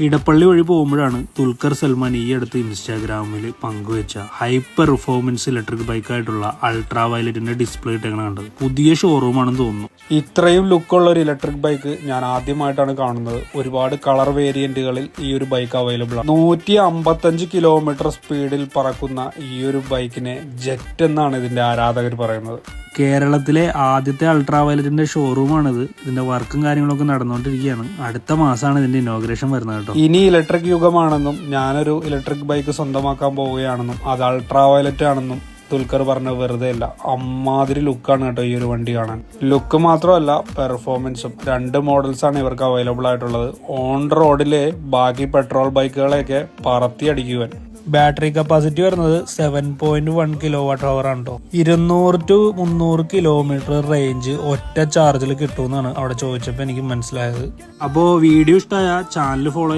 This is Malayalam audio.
ഇടപ്പള്ളി വഴി പോകുമ്പോഴാണ് ദുൽഖർ സൽമാൻ ഈ അടുത്ത് ഇൻസ്റ്റാഗ്രാമിൽ പങ്കുവെച്ച ഹൈപ്പർ പെർഫോമൻസ് ഇലക്ട്രിക് ബൈക്കായിട്ടുള്ള അൾട്രാ വയലറ്റിന്റെ ഡിസ്പ്ലേ ഇട്ടേക്കണ കണ്ടത്. പുതിയ ഷോറൂമാണെന്ന് തോന്നുന്നു. ഇത്രയും ലുക്കുള്ള ഒരു ഇലക്ട്രിക് ബൈക്ക് ഞാൻ ആദ്യമായിട്ടാണ് കാണുന്നത്. ഒരുപാട് കളർ വേരിയന്റുകളിൽ ഈ ഒരു ബൈക്ക് അവൈലബിൾ ആണ്. 155 കിലോമീറ്റർ സ്പീഡിൽ പറക്കുന്ന ഈ ഒരു ബൈക്കിനെ ജെറ്റ് എന്നാണ് ഇതിന്റെ ആരാധകർ പറയുന്നത്. കേരളത്തിലെ ആദ്യത്തെ അൾട്രാ വയലറ്റിന്റെ ഷോറൂമാണിത്. ഇതിന്റെ വർക്കും കാര്യങ്ങളൊക്കെ നടന്നുകൊണ്ടിരിക്കുകയാണ്. അടുത്ത മാസമാണ് ഇതിന്റെ ഇനോഗ്രേഷൻ വരുന്നത് കേട്ടോ. ഇനി ഇലക്ട്രിക് യുഗമാണെന്നും ഞാനൊരു ഇലക്ട്രിക് ബൈക്ക് സ്വന്തമാക്കാൻ പോവുകയാണെന്നും അത് അൾട്രാ വയലറ്റ് ആണെന്നും ദുൽഖർ പറഞ്ഞ വെറുതെ അല്ല. അമ്മാതിരി ലുക്കാണ് കേട്ടോ ഈ ഒരു വണ്ടി കാണാൻ. ലുക്ക് മാത്രമല്ല പെർഫോമൻസും. 2 മോഡൽസ് ആണ് ഇവർക്ക് അവൈലബിൾ ആയിട്ടുള്ളത്. ഓൺ റോഡിലെ ബാക്കി പെട്രോൾ ബൈക്കുകളെയൊക്കെ പറത്തി അടിക്കുവാൻ. ബാറ്ററി കപ്പാസിറ്റി വരുന്നത് 7.1 കിലോ വാട്ട് അവർ ആണ് കേട്ടോ. 200 to 300 കിലോമീറ്റർ റേഞ്ച് ഒറ്റ ചാർജിൽ കിട്ടുമെന്നാണ് അവിടെ ചോദിച്ചപ്പോൾ എനിക്ക് മനസ്സിലായത്. അപ്പോൾ വീഡിയോ ഇഷ്ടമായ ചാനൽ ഫോളോ